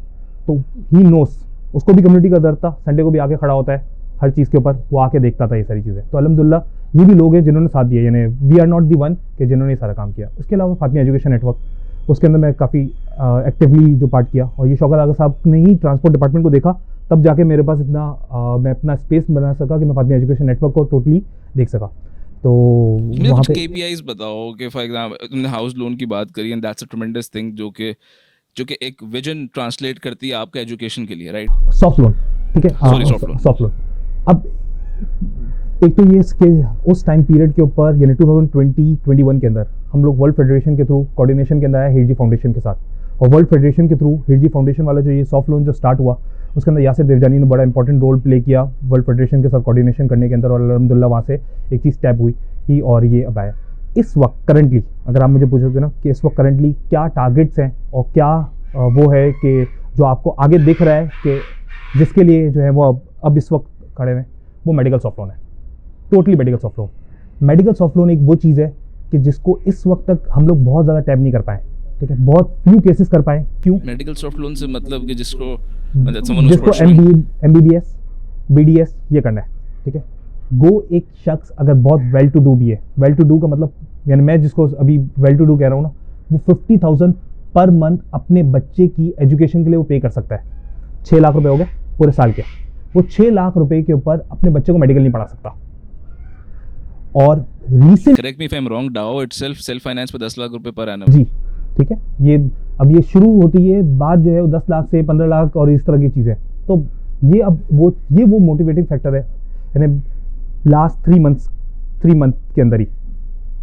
तो ही नोस, उसको भी कम्युनिटी का दर्द था। संडे को भी आके खड़ा होता है हर चीज़ के ऊपर, वो आके देखता था ये सारी चीज़ें। तो अल्हम्दुलिल्लाह ये भी लोग हैं जिन्होंने साथ दिया, यानी we are not the one कि जिन्होंने सारा काम किया। इसके अलावा फातिमा एजुकेशन नेटवर्क, उसके अंदर मैं काफ़ी एक्टिवली जो पार्ट किया, और ये शौकत आगा साहब ने ही ट्रांसपोर्ट डिपार्टमेंट को देखा, तब जाके मेरे पास इतना मैं अपना स्पेस बना सका कि मैं फातिमा एजुकेशन नेटवर्क को टोटली देख सका। तो मुझे वहाँ कुछ पे KPIs बताओ कि फॉर एग्जांपल तुमने हाउस लोन की बात करी, एंड दैट्स अ ट्रेमेंडस थिंग जो कि एक विजन ट्रांसलेट करती है आपका एजुकेशन के लिए, राइट? सॉफ्ट लोन, ठीक है, Sorry, soft loan. Soft loan. अब एक तो ये इसके उस टाइम पीरियड के ऊपर, यानी 2020-21 के अंदर हम लोग वर्ल्ड फेडरेशन के थ्रू कोऑर्डिनेशन के अंदर आया हिरजी फाउंडेशन के साथ, और वर्ल्ड फेडरेशन के थ्रू हिरजी फाउंडेशन वाला जो ये सॉफ्ट लोन जो स्टार्ट हुआ, उसके अंदर यासिर देवजानी ने बड़ा इंपॉर्टेंट रोल प्ले किया वर्ल्ड फेडरेशन के साथ कोऑर्डिनेशन करने के अंदर, और अल्हम्दुलिल्लाह वहाँ से एक चीज़ टैप हुई ही, और ये अब आया। इस वक्त करंटली अगर आप मुझे पूछोगे ना कि इस वक्त करंटली क्या टारगेट्स हैं और क्या वो है कि जो आपको आगे दिख रहा है कि जिसके लिए जो है वो अब इस वक्त खड़े हुए, वो मेडिकल सॉफ्ट लोन है, totally medical soft loan. Medical soft loan एक वो चीज़ है कि जिसको इस वक्त तक हम लोग बहुत ज़्यादा टैप नहीं कर पाए, ठीक है, बहुत फ्यू केसेस कर पाए। क्यों? मेडिकल सॉफ्ट लोन से मतलब कि जिसको someone who's जिसको pursuing- MBBS BDS ये करना है, ठीक है। गो एक शख्स अगर बहुत वेल टू डू भी है, वेल टू डू का मतलब यानी मैं जिसको अभी वेल टू डू कह रहा हूँ ना, वो 50,000 पर मंथ अपने बच्चे की एजुकेशन के लिए वो पे कर सकता है। 6 लाख रुपए हो गए पूरे साल के, वो 6 लाख रुपए के ऊपर अपने बच्चे को मेडिकल नहीं पढ़ा सकता। और recent, correct me if I am wrong, Dow itself self finance पे 10 लाख रुपए पर एनम। जी ठीक है, ये अब ये शुरू होती है, बात जो है वो 10 लाख से 15 लाख और इस तरह की चीज़ें। तो ये अब वो मोटिवेटिंग फैक्टर है। यानी लास्ट 3 मंथ के अंदर ही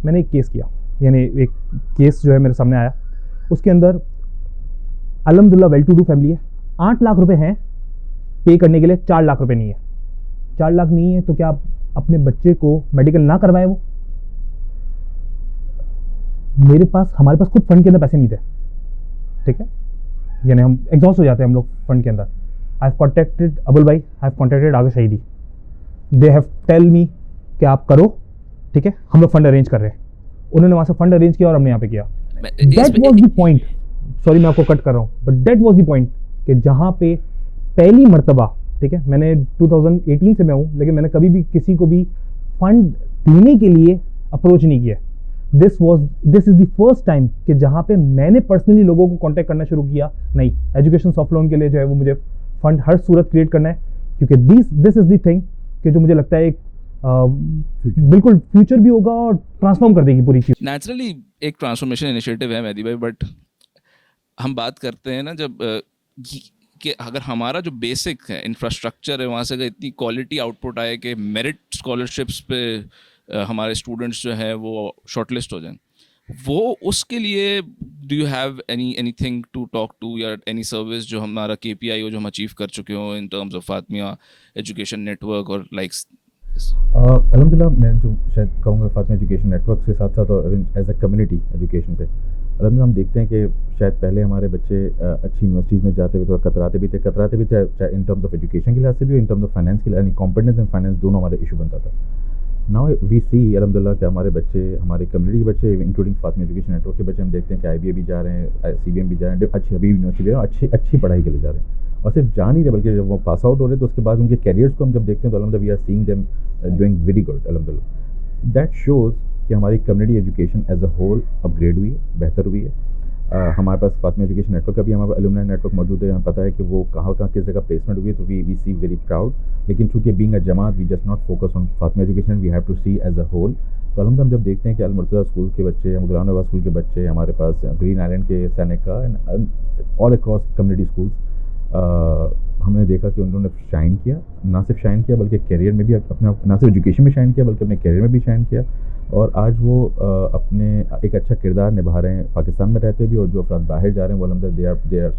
मैंने एक केस किया, यानी एक केस जो है मेरे सामने आया, उसके अंदर अल्हम्दुलिल्लाह वेल टू डू फैमिली है, 8 लाख रुपए हैं, पे करने के लिए 4 लाख रुपए नहीं है, 4 लाख नहीं है तो क्या आप अपने बच्चे को मेडिकल ना करवाए? वो हमारे पास खुद फंड के अंदर पैसे नहीं थे, ठीक है, यानी हम एग्जॉस्ट हो जाते हैं हम लोग फंड के अंदर। आई हैव कॉन्टेक्टेड अबुल भाई, आई हैव कॉन्टेक्टेड आगा शहीदी, दे हैव टेल मी कि आप करो, ठीक है, हम लोग फंड अरेंज कर रहे हैं। उन्होंने वहां से फंड अरेंज किया और हमने यहाँ पे किया। That was the point, sorry मैं आपको कट कर रहा हूँ, but that was the point कि जहाँ पे पहली मर्तबा, ठीक है, मैंने 2018 से मैं हूँ, लेकिन मैंने कभी भी किसी को भी फंड देने के लिए अप्रोच नहीं किया। This is the first time कि जहाँ पे मैंने पर्सनली लोगों को कांटेक्ट करना शुरू किया। नहीं, एजुकेशन सॉफ्ट लोन के लिए जो है वो मुझे फंड हर सूरत क्रिएट करना है, क्योंकि दिस इज द थिंग कि जो मुझे लगता है एक बिल्कुल फ्यूचर भी होगा और ट्रांसफॉर्म कर देगी पूरी चीज। नेचुरली एक ट्रांसफॉर्मेशन इनिशिएटिव है मेहदी भाई, बट हम बात करते हैं ना जब कि अगर हमारा जो बेसिक है इंफ्रास्ट्रक्चर है वहाँ से अगर इतनी क्वालिटी आउटपुट आए कि मेरिट स्कॉलरशिप्स पे हमारे स्टूडेंट्स जो है वो शॉर्टलिस्ट हो जाएं, वो उसके लिए do you have anything to talk to या एनी सर्विस जो हमारा KPI हो जो हम अचीव कर चुके हो in terms of Fatima education network और लाइक्स? अल्हम्दुलिल्लाह मैं जो शायद कहूँगा फातिमा एजुकेशन नेटवर्क के साथ साथ और एज अ कम्युनिटी एजुकेशन पे अल्हम्दुलिल्लाह हम देखते हैं कि शायद पहले हमारे बच्चे अच्छी यूनिवर्सिटीज़ में जाते हुए थोड़ा कतराते भी थे चाहे इन टर्म्स ऑफ एजुकेशन के लिहाज से भी, इन टर्म्स ऑफ फाइनेंस के लिए, यानी कॉम्पिटेंस एंड फाइनेंस दोनों हमारे इशू बनता था। नाउ वी सी अल्हम्दुलिल्लाह कि हमारे बच्चे, हमारे कम्युनिटी के बच्चे, इंक्लूडिंग फातिमा एजुकेशन नेटवर्क के बच्चे, हम देखते हैं कि IBA भी जा रहे हैं, CBM भी जा रहे हैं, अच्छी हबीब यूनिवर्सिटी भी अच्छी पढ़ाई के लिए जा रहे हैं। और सिर्फ जा नहीं रहे बल्कि जब वो पास आउट हो रहे हैं तो उसके बाद उनके कैरियर्स को हम जब देखते हैं तो अल्हम्दुलिल्लाह we are seeing them doing very good अल्हम्दुलिल्लाह। दैट शोज़ कि हमारी community education as a whole upgrade हुई है, बेहतर हुई है। हमारे पास फातिमा एजुकेशन नेटवर्क का भी हमारे अलुमनाई नेटवर्क मौजूद है, हमें पता है कि वो कहाँ किस जगह प्लेसमेंट हुई है, तो वी सी वेरी प्राउड। लेकिन चूँकि बीइंग अ जमात we just not focus on Fatima education, we have to see as a whole. तो अलहमद हम जब देखते हैं कि अल मुर्तज़ा स्कूल के बच्चे, गुलाम नवाज स्कूल के बच्चे, हमारे पास ग्रीन आइलैंड के सैनिका and all across community schools, हमने देखा कि उन्होंने शाइन किया, ना सिर्फ शाइन किया बल्कि कैरियर में भी अपना, ना सिर्फ एजुकेशन में शाइन किया बल्कि अपने कैरियर में भी शाइन किया। और आज वो अपने एक अच्छा किरदार निभा रहे हैं पाकिस्तान में रहते भी, और जो अफराद बाहर जा रहे हैं वो अलहमद they are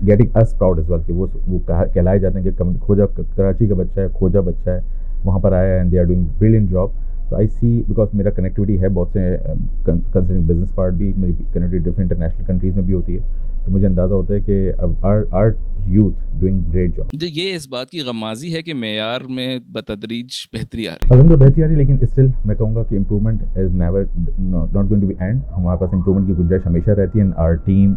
getting us proud as well कि वो कहलाए जाते हैं कि खोजा कराची का बच्चा है, खोजा बच्चा है, वहाँ पर आया है and they are doing brilliant job. तो आई सी, बिकॉज मेरा कनेक्टिविटी है बहुत से कंसर्निंग बिजनेस पार्ट भी, मेरी कनेक्टिविटी डिफरेंट इंटरनेशनल कंट्रीज़ में भी होती है, तो मुझे अंदाज़ा होता है कि our youth doing great job. जो ये इस बात की गमाजी है कि मेयार में बतदरीज बेहतरी आ रही है, अलहमद बेहतरी आ रही है, लेकिन स्टिल मैं कहूँगा कि improvement is never not going to be end. हमारे पास इम्प्रूवमेंट की गुंजाइश हमेशा रहती है। आर टीम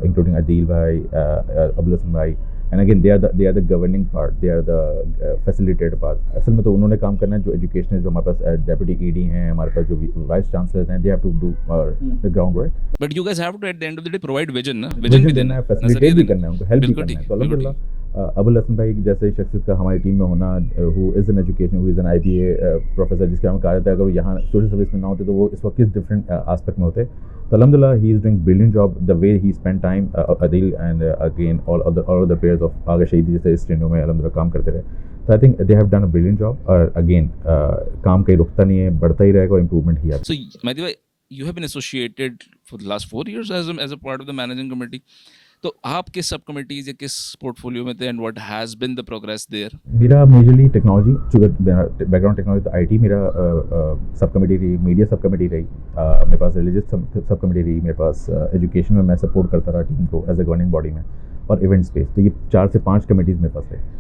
इंक्लूडिंग अदील भाई, अबुल हसन भाई, and again they are the governing part, they are the facilitator part. असल में तो उन्होंने काम करना है, जो एजुकेशन है, जो हमारे पास डेप्यूटी ED हैं, हमारे पास जो वाइस चांसलर हैं, they have to do the ground work. But you guys have to at the end of the day provide vision ना, विजन भी देना है, फैसिलिटेट भी करना है, उनको हेल्प भी बिल्कुल करना है। ठीक, तो बिल्कुल अल्हम्दुलिल्लाह अबुल हसन भाई जैसे शख्सियत का हमारी टीम में होना, who is an education, who is an IBA professor, जिसके हम कहा जाता है अगर वो यहाँ सोशल सर्विस में ना होते तो वो इस वक्त किस डिफरेंट आस्पेक्ट में होते। तो अल्हम्दुलिल्लाह ही is doing brilliant job, the way he spend time, Adeel and again all of the players of Agha Shahidi जैसे इस ट्रेनों में अल्हम्दुलिल्लाह काम करते रहे। तो I think they have done a brilliant job. और अगेन काम कहीं रुकता नहीं है, बढ़ता ही रहेगा और इम्प्रूवमेंट ही आता है। So, Mehdi bhai, you have been associated for the last 4 years as a part of the managing committee. तो आप किस सब कमिटीज या किस पोर्टफोलियो में थे and what has been the progress there? मेरा मेजरली टेक्नोलॉजी, चूँकि बैकग्राउंड टेक्नोलॉजी, तो IT मेरा सब कमेटी रही, मीडिया सब कमेटी रही, मेरे पास रिलीजियस सब कमेटी रही, मेरे पास एजुकेशन में मैं सपोर्ट करता रहा टीम को एज ए गवर्निंग बॉडी में, और इवेंट स्पेस। तो ये 4 से 5 कमेटीज़ मेरे पास है।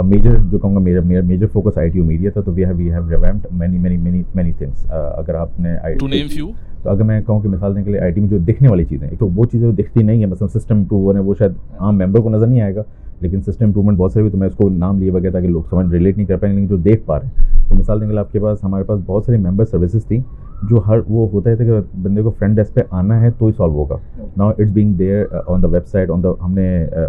मेजर जो कहूँगा मेरा मेजर फोकस IT और मीडिया था। तो we have revamped many things. अगर आपने टू नेम फ्यू, तो अगर मैं कहूँ कि मिसाल देने के लिए IT में जो दिखने वाली चीज़ें, एक तो वो चीज़ें जो दिखती नहीं है, मतलब सिस्टम इंप्रूव हो रहे हैं, वो शायद आम मेंबर को नज़र नहीं आएगा, लेकिन सिस्टम इंप्रूवमेंट बहुत सारी हुई, तो मैं उसको नाम लिए बगैर ताकि लोग समझ रिलेट नहीं कर पाएंगे, लेकिन जो देख पा रहे हैं। तो मिसाल देने के लिए आपके पास, हमारे पास बहुत सारी मेंबर सर्विसेज थी, जो हर वो होता है कि बंदे को फ्रंट डेस्क पे आना है तो ही सॉल्व होगा। Now it's being there on the website, हमने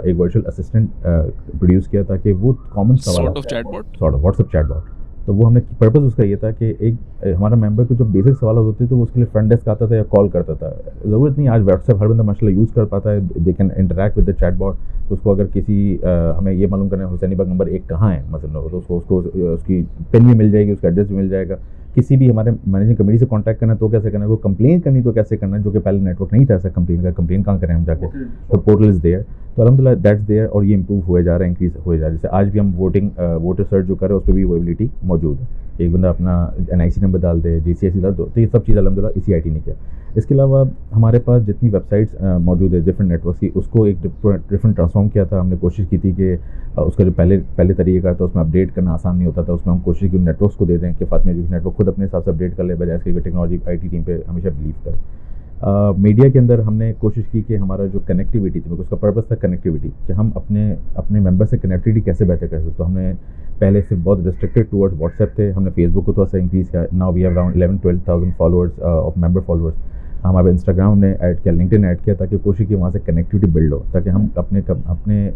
एक वर्चुअल असिस्टेंट प्रोड्यूस किया ताकि वो कॉमन सवाल, sort of chatbot, WhatsApp chatbot. तो वो हमने पर्पस उसका ये था कि एक हमारा मेंबर को जो बेसिक सवाल होते थे तो वो उसके लिए फ्रंट डेस्क आता था या कॉल करता था। ज़रूरत नहीं, आज व्हाट्सएप हर बंदा माशाल्लाह यूज़ कर पाता है, they can interact with the chatbot. तो उसको अगर किसी हमें ये मालूम करना है हुसैनी बाग नंबर 1 कहाँ है मतलब, तो उसको उसकी पिन भी मिल जाएगी, उसका एड्रेस भी मिल जाएगा, किसी भी हमारे मैनेजिंग कमेटी से कांटेक्ट करना है तो कैसे करना है, कोई कंप्लेन करनी तो कैसे करना है, जो कि पहले नेटवर्क नहीं था ऐसा कंप्लेन का, कंप्लेन कहाँ करें हम जाके, तो पोर्टल इज़ देयर। तो अलहमदिल्ला दैट्स देयर और ये इंप्रूव हुए जा रहा है, इंक्रीज़ हुए जा रहा है। जैसे आज भी हम वोटर सर्च जो कर रहे हैं उस पर भी अवेलेबिलिटी मौजूद है, एक बंदा अपना NIC नंबर डाल दे, GCSE डाल दो, तो ये सब चीज़ अलहमदिल्ला इसी IT ने किया। इसके अलावा हमारे पास जितनी वेबसाइट्स मौजूद है डिफरेंट नेटवर्क की, उसको एक डिफरेंट ट्रांसफॉर्म किया था हमने। कोशिश की थी कि उसका जो पहले तरीका था उसमें अपडेट करना आसान नहीं होता था, उसमें हम कोशिश की नेटवर्क्स को दे दें कि फातिमा एजुकेशन नेटवर्क खुद अपने हिसाब से अपडेट कर ले, बजाय इसके टेक्नोलॉजी IT टीम पे हमेशा बिलीव कर। मीडिया के अंदर हमने कोशिश की कि हमारा जो कनेक्टिविटी थी, उसका पर्पस था कनेक्टिविटी, कि हम अपने मेंबर से कनेक्टिविटी कैसे बेहतर कर सकते। तो हमने पहले से बहुत रिस्ट्रिक्टेड टूवर्ड्स व्हाट्सएप थे, हमने फेसबुक को थोड़ा सा इंक्रीज़ किया। Now we have around 11-12,000 followers of member followers. हमारे इंस्टाग्राम हमने ऐड किया, लिंक्डइन ऐड किया, ताकि कोशिश की वहाँ से कनेक्टिविटी बिल्ड हो, ताकि हम अपने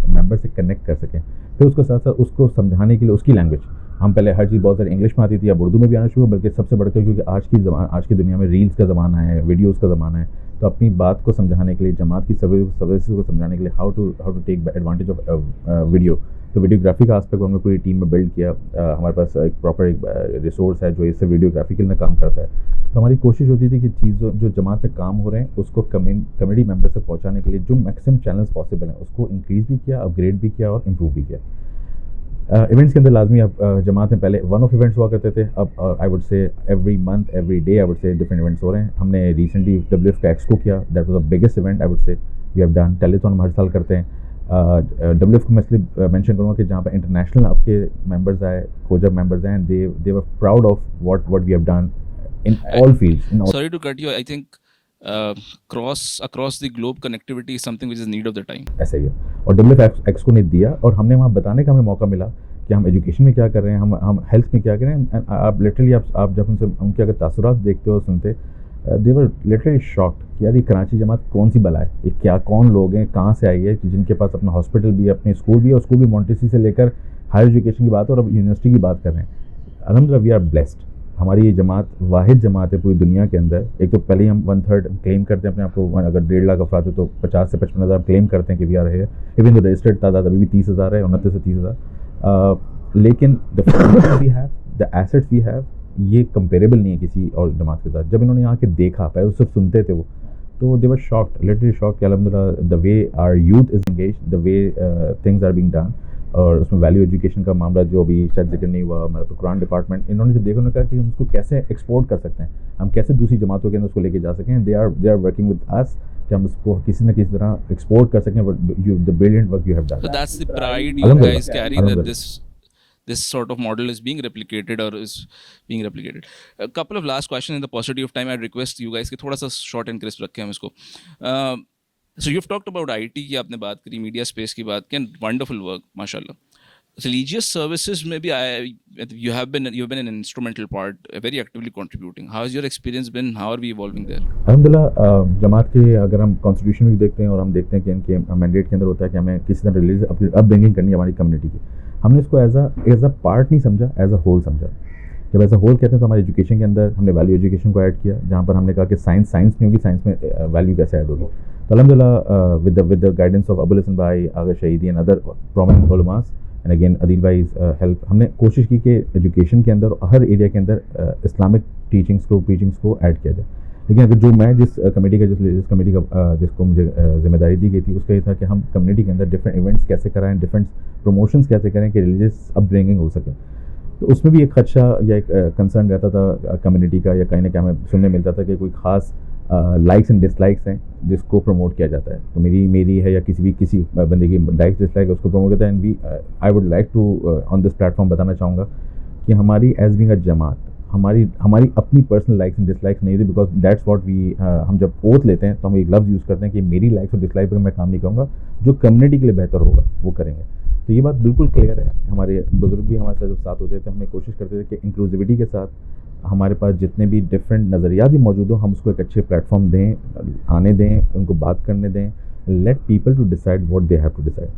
मेंबर से कनेक्ट कर सकें। फिर उसके साथ साथ उसको समझाने के लिए उसकी लैंग्वेज, हम पहले हर चीज़ बहुत सारी इंग्लिश में आती थी, अब उर्दू में भी आना शुरू, बल्कि सबसे बढ़कर क्योंकि आज की दुनिया में रील्स का ज़माना है, वीडियोज़ का ज़माना है, तो अपनी बात को समझाने के लिए, जमात की सर्विसेज को समझाने के लिए how to take advantage of video, तो वीडियोग्राफी का आस्पेक्ट हमने पूरी टीम में बिल्ड किया। हमारे पास एक प्रॉपर रिसोर्स है जो इससे वीडियोग्राफी के लिए काम करता है। तो हमारी कोशिश होती थी कि चीज़ों जो जमात पे काम हो रहे हैं उसको कम्युनिटी मेंबर तक पहुंचाने के लिए जो मैक्सिमम चैनल्स पॉसिबल हैं उसको इंक्रीज़ भी किया, अपग्रेड भी किया और इम्प्रूव भी किया। इवेंट्स के अंदर लाजमी अब जमात में पहले वन ऑफ इवेंट्स हुआ करते थे, अब I would say every month every day I would say different events हो रहे हैं। हमने रिसेंटली WF का एक्सको किया, that was the biggest event I would say we have done. Telethon हम हर साल करते हैं। WF को मैं इसलिए मेंशन करूँगा कि जहाँ पर इंटरनेशनल आपके मेंबर्स आए, खोजब मेंबर्स आए, they were proud of what we have done in all fields. Sorry to cut you. I think across the globe connectivity is something which is need of the time. ऐसा ही है, और WF एक्सको ने दिया और हमने वहाँ बताने का हमें मौका मिला कि हम एजुकेशन में क्या कर रहे हैं, हम हेल्थ में क्या कर रहे हैं। आप लिटरली आप जब उनके अगर तासुरात देखते हो सुनते, दे वर लिटरली शॉक्ड कि यार ये कराची जमात कौन सी बला है, ये क्या कौन लोग हैं, कहाँ से आई है, जिनके पास अपना हॉस्पिटल भी है, अपने स्कूल भी है, और स्कूल भी मॉन्टेसरी से लेकर हायर एजुकेशन की बात है और अब यूनिवर्सिटी की बात कर रहे हैं। अलहमदिल्ला वी आर ब्लेस्ड। हमारी ये जमात वाहिद जमात है पूरी दुनिया के अंदर। एक तो पहले ही हम 1/3 क्लेम करते हैं अपने आप को, अगर 1.5 लाख अफराद है तो 50 से 55 हज़ार क्लेम करते हैं कि वी आर है। इवन तो रजिस्टर्ड तादाद अभी भी 30,000 है, 29 से 30,000। लेकिन the facilities we have, the assets we have, ये कंपेरेबल नहीं है किसी और जमात के साथ। जब इन्होंने यहाँ के देखा, पहले सिर्फ सुनते थे वो, तो they were shocked, literally shocked कि अलहमदिल्ला the way our youth is engaged, the way things are being done. और उसमें वैल्यू एजुकेशन का मामला जो अभी शायद जिक्र नहीं हुआ, हमारा कुरान डिपार्टमेंट, इन्होंने जब देखा, उन्होंने कहा कि हम उसको कैसे एक्सपोर्ट कर सकते हैं, हम कैसे दूसरी जमातों के अंदर उसको लेके जा सकें। They are working with us कि हम उसको किसी न किसी तरह एक्सपोर्ट कर सकें। The brilliant work you have done. So that's the pride you Alhamdulillah. guys carry, that Alhamdulillah. this sort of model is being replicated or is being replicated. A couple of last questions in the paucity of time. I request you guys कि थोड़ा सा short and crisp रखें हम इसको. So you've talked about IT की आपने बात करी, मीडिया स्पेस की बात की, wonderful work, माशाल्लाह. Religious services में भी you've been an instrumental part, very actively contributing. How has your experience been? How are we evolving there? अलहमदिल्ला जमात के अगर हम कॉन्स्टिट्यूशन भी देखते हैं और हम देखते हैं कि इनके मैंडेट के अंदर होता है कि हमें किसी तरह रिलीज अपब्रिंगिंग करनी है हमारी कम्युनिटी की, हमने इसको एज अ पार्ट नहीं समझा, एज अ होल समझा। जब एज अ होल कहते हैं तो हमारे एजुकेशन के अंदर हमने वैल्यू एजुकेशन को ऐड किया, जहाँ पर हमने कहा कि साइंस नहीं होगी, साइंस में वैल्यू कैसे ऐड होगी। तो अलहमदिल्ला with the guidance of Abul Hasan भाई, Agha Shahidi and other prominent उलमास एंड अगेन अदील भाई हेल्प, हमने कोशिश की कि एजुकेशन के अंदर हर एरिया के अंदर इस्लामिक टीचिंग्स को ऐड किया जाए। लेकिन अगर जो मैं जिस कमेटी का जिसको मुझे जिम्मेदारी दी गई थी, उसका ये था कि हम कम्युनिटी के अंदर डिफरेंट इवेंट्स कैसे कराएं, डिफरेंट प्रमोशंस कैसे करें कि रिलीजियस अपब्रिंगिंग हो सके। तो उसमें भी एक खदशा या एक कंसर्न रहता था कम्युनिटी का, या कहीं ना कहीं हमें सुनने मिलता था कि कोई ख़ास लाइक्स एंड डिसलाइक्स हैं जिसको प्रमोट किया जाता है। तो मेरी है या किसी बंदे की लाइक्स डिसलाइक उसको प्रमोट करता है। And I would like to on this platform बताना चाहूँगा कि हमारी एज बीइंग अ जमात हमारी अपनी पर्सनल लाइक्स एंड डिसलाइक्स नहीं थी, बिकॉज दैट्स व्हाट वी, हम जब ओथ लेते हैं तो हम एक लफ्ज़ यूज़ करते हैं कि मेरी लाइक्स और डिसलाइक पर मैं काम नहीं करूँगा, जो कम्युनिटी के लिए बेहतर होगा वो करेंगे। तो ये बात बिल्कुल क्लियर है। हमारे बुजुर्ग भी हमारे साथ जब साथ होते थे, हमने कोशिश करते थे कि इंक्लूसिविटी के साथ हमारे पास जितने भी डिफरेंट नज़रियात भी मौजूद हो, हम उसको एक अच्छे प्लेटफॉर्म दें, आने दें, उनको बात करने दें। Let people to decide what they have to decide.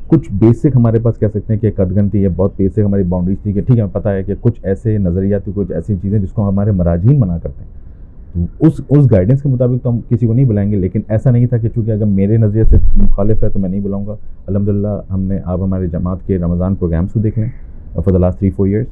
कुछ बेसिक हमारे पास कह सकते हैं कि कदगन थी, ये बहुत बेसिक हमारी बाउंड्रीज थी कि ठीक है, पता है कि कुछ ऐसे नज़रियात, कुछ ऐसी चीज़ें जिसको हमारे मराजीन मना करते हैं, तो उस गाइडेंस के मुताबिक तो हम किसी को नहीं बुलाएंगे। लेकिन ऐसा नहीं था कि चूँकि अगर मेरे नज़रिए से मुखालिफ है तो मैं नहीं बुलाऊँगा। अल्हम्दुलिल्लाह हमने आप हमारे जमात के रमज़ान प्रोग्राम्स को देख लें फॉर द लास्ट 3-4 ईयर्स,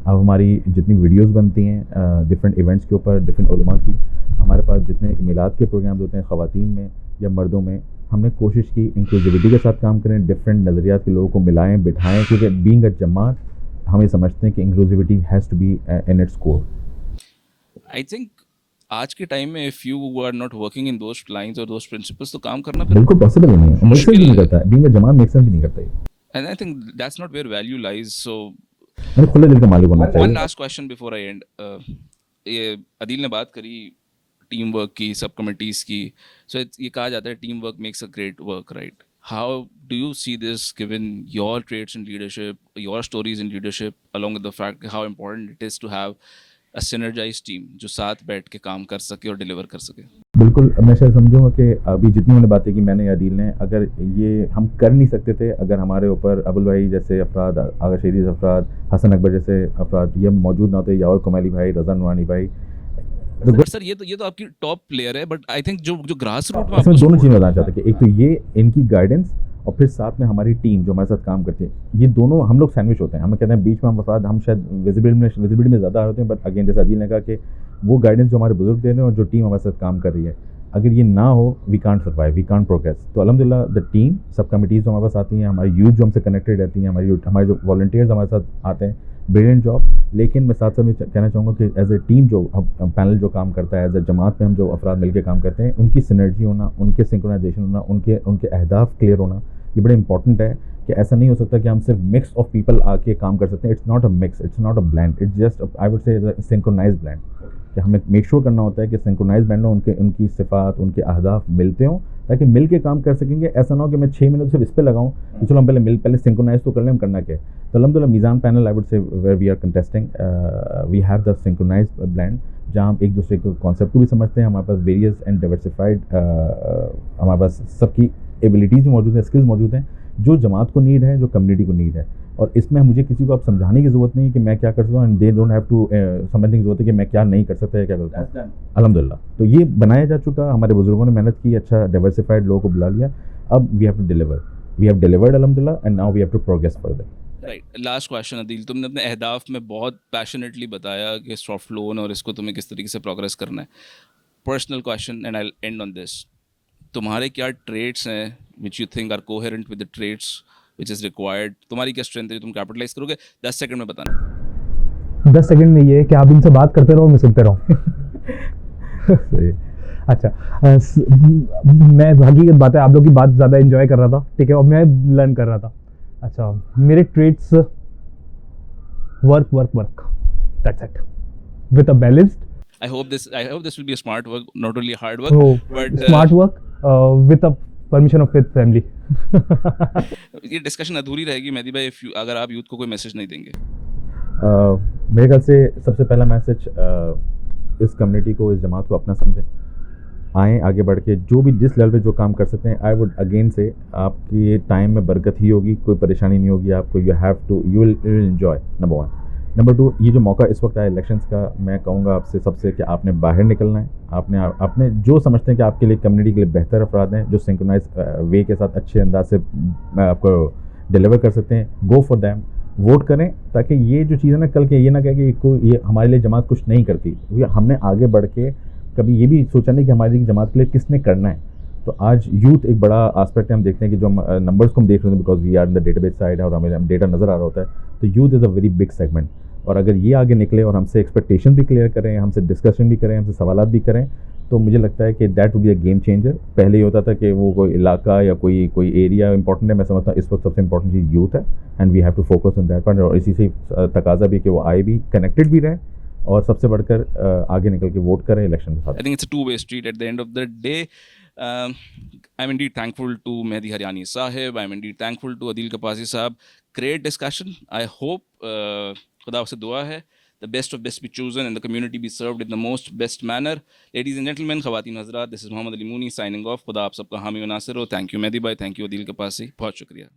अब हमारी जितनी वीडियोस बनती हैं डिफरेंट इवेंट्स के ऊपर, डिफरेंट उलमा की, हमारे पास जितने मिलाद के प्रोग्राम्स होते हैं ख़वातीन में या मर्दों में, हमने कोशिश की इंक्लूसिविटी के साथ काम करें, डिफरेंट नज़रियात के लोगों को मिलाएं, बिठाएं, क्योंकि बीइंग अ जमात हम ये समझते हैं कि inclusivity has to be in its core. I think आज के टाइम में if you are not working in those lines और दोज प्रिंसिपल्स तो काम करना फिर बिल्कुल पॉसिबल ही नहीं है, मेक सेंस भी नहीं मुश्किल करता, बीइंग अ जमात मेक सेंस भी नहीं करता ये। And I think that's not where value lies so मैंने खुले दिल का मालिक होना वन चाहिए। Last question before I end ये अदील ने बात करी टीम वर्क की, सब कमिटीज़ की, सो ये कहा जाता है team work makes a great work, right? How do you see this given your traits in leadership, your stories in leadership, along with the fact how important it is to have a synergise team जो साथ बैठ के काम कर सके और deliver कर सके? बिल्कुल, मैं शायद समझूंगा कि अभी जितनी मैंने बातें की मैंने या अदील ने, अगर ये हम कर नहीं सकते थे अगर हमारे ऊपर अबुल भाई जैसे अफराद, आगा शहीद अफराद, हसन अकबर जैसे अफराद ये मौजूद ना होते, यावर कमाली भाई, रज़ा नुरानी भाई। सर ये तो आपकी टॉप प्लेयर है, बट आई थिंक जो ग्रास रूट में इसमें आपको दोनों support- चीज़ें बताना चाहते हैं कि एक तो ये इनकी गाइडेंस और फिर साथ में हमारी टीम जो हमारे साथ काम करती है, ये दोनों हम लोग सैंडविच होते हैं। हमें कहते हैं बीच में हम अफराद, हम शायद विजिबिलिटी में ज़्यादा होते हैं, बट अगेन जैसे अदील ने कहा कि वो गाइडेंस जो हमारे बुजुर्ग दे रहे हैं और जो टीम हमारे साथ काम कर रही है, अगर ये ना हो we can't survive, we can't progress. तो अल्हम्दुलिल्लाह द टीम, सब कमिटीज़ जो हमारे पास आती हैं, हमारी यूथ जो हमसे कनेक्टेड रहती हैं, हमारे जो वॉलंटियर्स हमारे साथ आते हैं, ब्रिलियंट जॉब। लेकिन मैं साथ साथ में कहना चाहूँगा कि एज ए टीम जो पैनल जो काम करता है, एज ए जमात में हम जो अफराद मिलकर काम करते हैं, उनकी सिनर्जी होना, उनके सिंक्रोनाइजेशन होना, उनके अहदाफ क्लियर होना, ये बड़ा इंपॉर्टेंट है। कि ऐसा नहीं हो सकता कि हम सिर्फ मिक्स ऑफ पीपल आके काम कर सकते हैं। It's not a mix, it's not a blend, it's just I would say synchronise blend. कि हमें मेक श्योर करना होता है कि सिंक्रोनाइज ब्लेंड में उनकी सिफ़ात, उनके अहदाफ मिलते हों, ताकि मिल के काम कर सकेंगे। ऐसा ना हो कि मैं 6 महीने सिर्फ इस पर लगाऊँ कि चलो हम पहले सिंक्रोनाइज तो कर लें, हम करना क्या है। तो अल्हम्दुलिल्लाह Meezan panel I would say where we are contesting, we have the synchronise blend, जहाँ हम एक दूसरे को कॉन्सेप्ट को भी समझते हैं। हमारे पास वेरियस एंड डाइवर्सिफाइड हमारे पास सबकी एबिलिटीज़ मौजूद हैं, स्किल्स मौजूद हैं, जो जमात को नीड है, जो कम्युनिटी को नीड है। और इसमें मुझे किसी को अब समझाने की ज़रूरत नहीं है कि मैं क्या कर सकता हूँ, and they don't have to समझने की ज़रूरत है कि मैं क्या नहीं कर सकता या क्या करता हूँ। अल्हम्दुलिल्लाह तो ये बनाया जा चुका, हमारे बुजुर्गों ने मेहनत की, अच्छा डाइवर्सिफाइड लोगों को बुला लिया। अब we have to deliver, we have delivered अल्हम्दुलिल्लाह, and now we have to progress further. Right, last question Adeel, तुमने अपने अहदाफ में बहुत पैशनेटली बताया कि सॉफ्ट लोन और इसको तुम्हें किस तरीके से प्रोग्रेस करना है। Personal question and I end on this, तुम्हारे क्या ट्रेड्स हैं which you think are coherent with the traits which is required? तुम्हारी क्या स्ट्रेंथ है जो तुम कैपिटलाइज करोगे? 10 सेकंड में बताना। 10 सेकंड में ये है कि आप इनसे बात करते रहो, मैं सुनते रहूँ। सही। अच्छा, मैं हकीकत बात है आप लोग की बात ज़्यादा एंजॉय कर रहा था, ठीक है, और मैं लर्न कर रहा था। अच्छा, मेरे traits work that's it, with a balanced I hope this will be a smart work, not only hard work, but smart work with a permission of with family. ये डिस्कशन अधूरी रहेगी मेहदी भाई अगर आप यूथ को कोई मैसेज नहीं देंगे। मेरे ख्याल से सबसे पहला मैसेज इस कम्युनिटी को, इस जमात को अपना समझें, आएँ आगे बढ़ के जो भी जिस लेवल पे जो काम कर सकते हैं। आई वुड अगेन से आपकी टाइम में बरकत ही होगी, कोई परेशानी नहीं होगी आपको। You will enjoy, number 1। Number 2, ये जो मौका इस वक्त आया इलेक्शंस का, मैं कहूँगा आपसे सबसे कि आपने बाहर निकलना है। आपने जो समझते हैं कि आपके लिए कम्युनिटी के लिए बेहतर अफराद हैं, जो सिंक्रोनाइज वे के साथ अच्छे अंदाज से आपको डिलीवर कर सकते हैं, गो फॉर दैम, वोट करें, ताकि ये जो चीज़ है ना, कल के ये ना कहे कि ये हमारे लिए जमात कुछ नहीं करती। क्योंकि हमने आगे बढ़ के कभी ये भी सोचा नहीं कि हमारी जमात के लिए किसने करना है। तो आज यूथ एक बड़ा आस्पेक्ट है। हम देखते हैं कि जो हम नंबर्स को हम देख रहे हैं, because we are in the database side है और हमें डेटा नज़र आ रहा होता है, तो youth is a very big segment. और अगर ये आगे निकले और हमसे एक्सपेक्टेशन भी क्लियर करें, हमसे डिस्कशन भी करें, हमसे सवालात भी करें, तो मुझे लगता है कि that would be a game changer. पहले ये होता था कि वो कोई इलाका या कोई एरिया इंपॉर्टेंट है। मैं समझता हूँ इस वक्त सबसे इंपॉर्टेंट चीज़ यूथ है, and we have to focus on that point. और इसी से तकाजा भी कि वो आए भी, कनेक्टेड भी रहे, और सबसे बढ़कर आगे निकल के वोट करें इलेक्शन के साथ। I think it's a two-way street at the end of the day. I'm indeed thankful to Mehdi Haryani Sahib. I'm indeed thankful to Adil Kapazi Sahib. Great discussion. I hope खुदा से दुआ है the best of best be chosen and the community be served in the most best manner. Ladies and gentlemen, ख़वातीन हज़रात, this is Mohammad Ali Mooni signing off. खुदा आप सबका हामी व नासिर हो. Thank you Mehdi bhai, thank you Adil Kapasi. बहुत शुक्रिया.